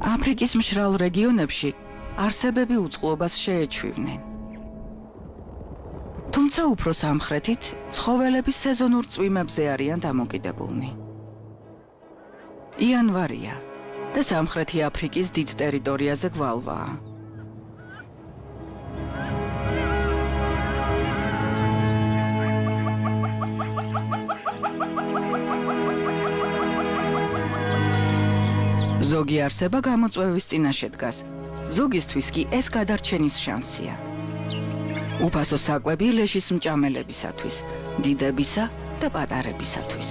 აფრიკის მშრალ რეგიონებში არსებები უწყლობას შეეჩვივნენ. თუმცა უფრო სამხრეთით ცხოველები სეზონურ წვიმებზე არიან დამოკიდებულნი. იანვარია და სამხრეთი აფრიკის დიდ ტერიტორიაზე გვალვაა. ზოგი არსება გამოწვევის წინაშე დგას, ზოგისთვის კი ეს გადარჩენის შანსია. უფასო საკვები ლეშის მჭამელებისათვის, დიდებისა და პატარებისათვის.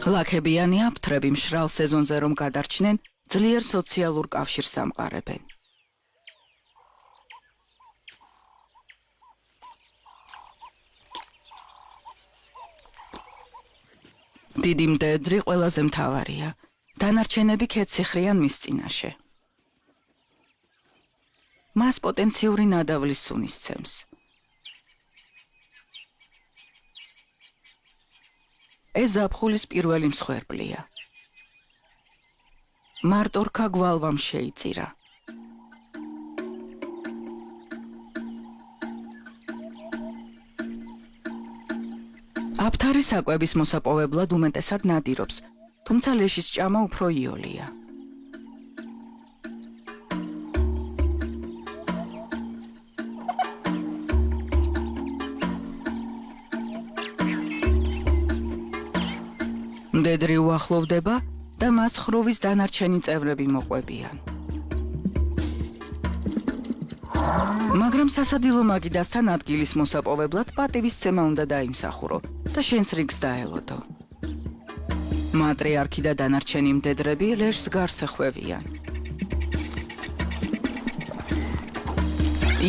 ლაქებიანი აფთრები მშრალ სეზონზე რომ გადარჩნენ, ძლიერ სოციალურ კავშირს ამყარებენ. დიდი მდედრი ყველაზე მთავარია, დანარჩენები ქედციხრიან მის წინაშე. მას პოტენციური ნადავლის სუნი სცემს. ეს ზაფხულის პირველი მსხვერპლია. მარტორქა გვალვამ შეიწირა. აფთარი საკვების მოსაპოვებლად უმეტესად ნადირობს, თუმცა ლეშის ჭამა უფრო იოლია. მდედრი უახლოვდება და მას ხროვის დანარჩენი წევრები მოყვებიან. მაგრამ სასადილო მაგიდასთან ადგილის მოსაპოვებლად პატივისცემა უნდა დაიმსახურო და შენს რიგს დაელოდო. მატრიარქი და დანარჩენი მდედრები ლეშს გარს ეხვევიან.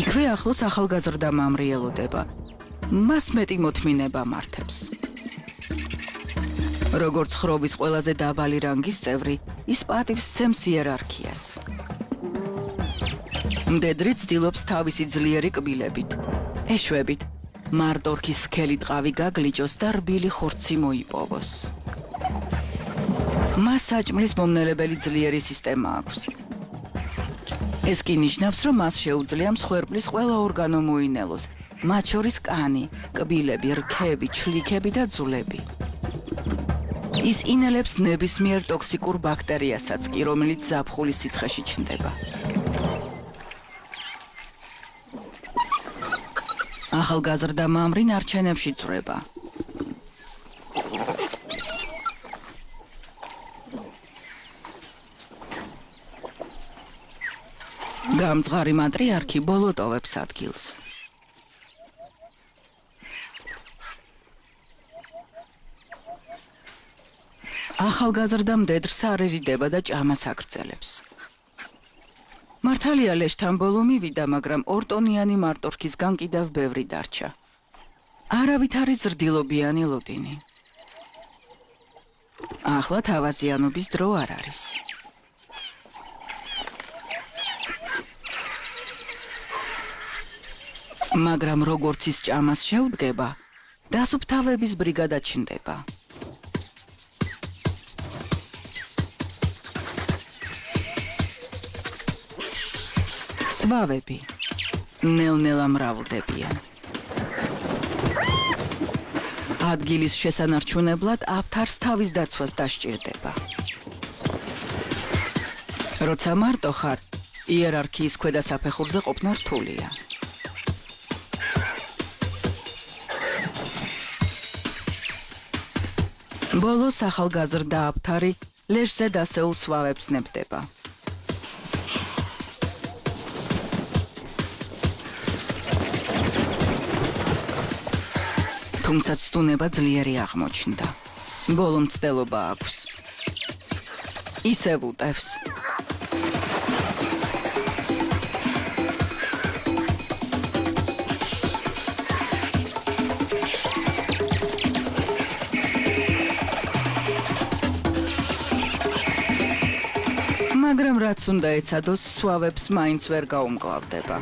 იქვე ახლოს ახალგაზრდა მამრი ელოდება. მას მეტი მოთმინება მართებს. როგორც ხროვის ყველაზე დაბალი რანგის წევრი, ის პატივს სცემს იერარქიას. მდედრი ცდილობს თავისი ძლიერი კბილებით, ეშვებით, მარტორქის სქელი ტყავი გაგლიჯოს და რბილი ხორცი მოიპოვოს. მას საჭმლის მომნელებელი ძლიერი სისტემა აქვს. ეს კი ნიშნავს, რომ მას შეუძლია მსხვერპლის ყველა ორგანო მოინელოს, მათ შორის კანი, კბილები, რქები, ჩლიქები და ძვლები. ის ინელებს ნებისმიერ ტოქსიკურ ბაქტერიასაც კი, რომელიც ზაფხულის სიცხეში ჩნდება. ახალგაზრდა მამრი ნარჩენებში წვრება. გამძღარი მატრიარქი ბოლოტოვებს ადგილს. ახალგაზრდა მდედრს არ ერიდება და ჭამას აგრძელებს. მართალია ლეშთან ბოლო მივიდა, მაგრამ ორტონიანი მარტორქისგან კიდევ ბევრი დარჩა. არავით არის ზრდილობიანი ლოდინი. ახლა თავაზიანობის დრო არ არის. მაგრამ როგორც ის ჭამას შეუდგება, დასუფთავების ბრიგადა ჩნდება. სვავები ნელ-ნელა მრავლდებიან. ადგილის შესანარჩუნებლად აფთარს თავის დაცვას დასჭირდება. როცა მარტო ხარ, იერარქიის ქვედა საფეხურზე ყოფნა რთულია. ბოლოს ახალგაზრდა აფთარი ლეშზე დასეულ სვავებს ნებდება. თუმცა ცდუნება ძლიერი აღმოჩნდა. ბოლო მცდელობა აქვს. ისევ უტევს. მაგრამ რაც უნდა ეცადოს, სვავებს მაინც ვერ გაუმკლავდება.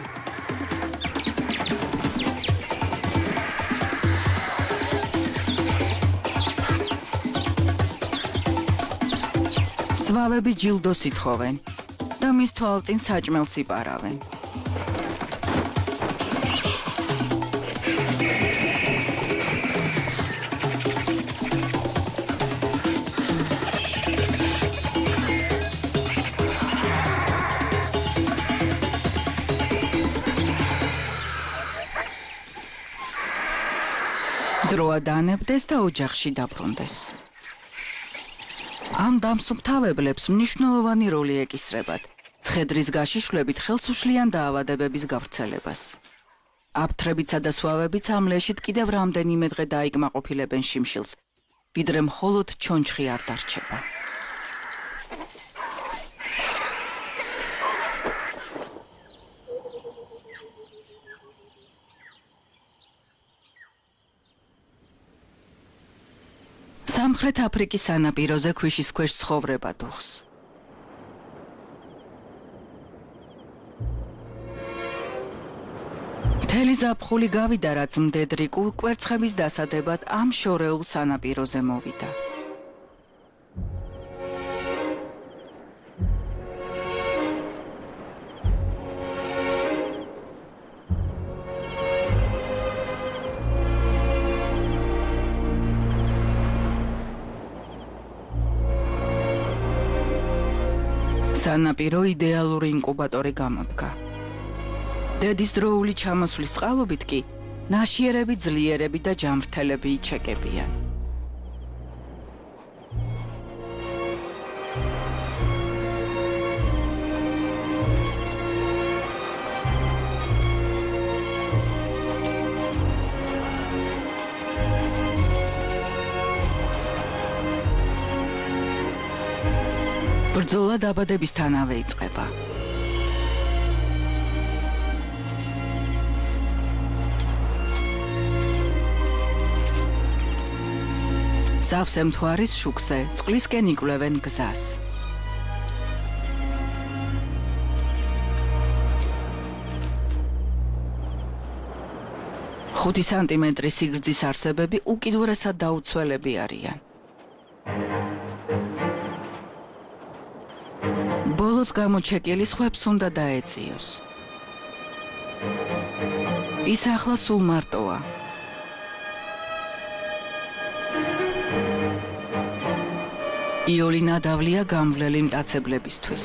ზვავები ჯილდოს ითხოვენ და მის თვალწინ საჭმელს იპარავენ. დროა დანებდეს და ოჯახში დაბრუნდეს. ამ დამსუფთავებლებს მნიშვნელოვანი როლი ეკისრებათ ცხედრის გაშიშვლებით ხელს უშლიან დაავადებების გავრცელებას. აფთრებიცა და სვავებიც ამ ლეშით კიდევ რამდენიმე დღე დაიკმაყოფილებენ შიმშილს, ვიდრე მხოლოდ ჩონჩხი არ დარჩება. სამხრეთ აფრიკის სანაპიროზე ქვიშის ქვეშ ცხოვრება დუხს. მთელი ზაფხული გავიდა, რაც მდედრი კვერცხების დასადებად ამ შორეულ სანაპიროზე მოვიდა. სანაპირო იდეალური ინკუბატორი გამოდგა. დედის დროული ჩამოსვლის წყალობით კი ნაშიერები, ძლიერები და ჯამრთელები იჩეკებიან. ბრძოლა დაბადებისთანავე იწყება. სავსე მთვარის შუქზე წყლისკენ იკვლევენ გზას. ხუთი სანტიმეტრის სიგრძის არსებები უკიდურესად დაუცველები არიან. ბოლოს გამოჩეკილი სხვებს უნდა დაეწიოს. ის ახლა სულ მარტოა. იოლი ნადავლია გამვლელი მტაცებლებისთვის.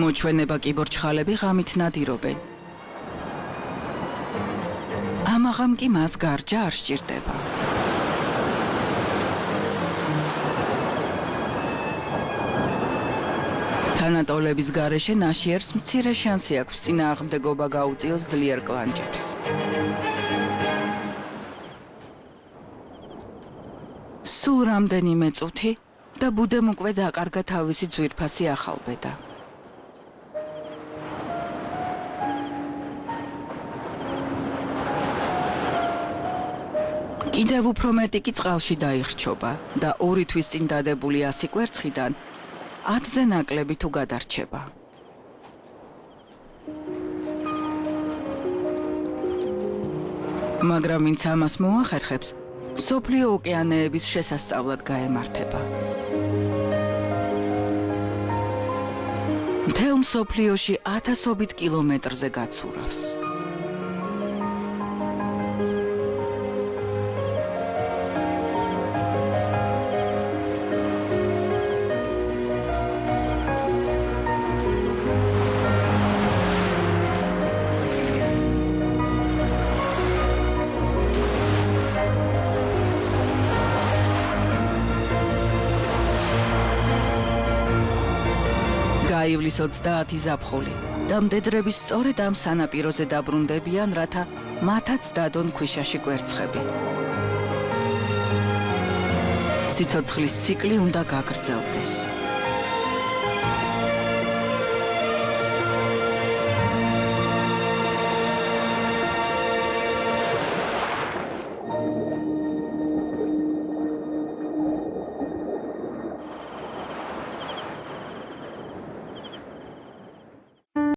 მოჩვენება კიბორჩხალები ღამით ნადირობენ. ამაღამ კი მას გარჯა არ სჭირდება. თანატოლების გარეშე ნაშიერს მცირე შანსი აქვს წინააღმდეგობა გაუწიოს ძლიერ კლანჭებს. სულ რამდენიმე წუთი და ბუდემ უკვე დაკარგა თავისი ძვირფასი ახალბედა. კიდევ უფრო მეტი კი წყალში დაიხრჩობა და 2 თვის წინ დადებული 100 კვერცხიდან 10-ზე ნაკლები თუ გადარჩება. მაგრამ ვინც ამას მოახერხებს, მსოფლიო ოკეანეების შესასწავლად გაემართება. მთელ მსოფლიოში 1000-ობით კილომეტრზე გაცურავს. გაივლის 30 ზაფხული და მდედრების სწორედ ამ სანაპიროზე დაბრუნდებიან, რათა მათაც დადონ ქვიშაში კვერცხები. სიცოცხლის ციკლი უნდა გაგრძელდეს.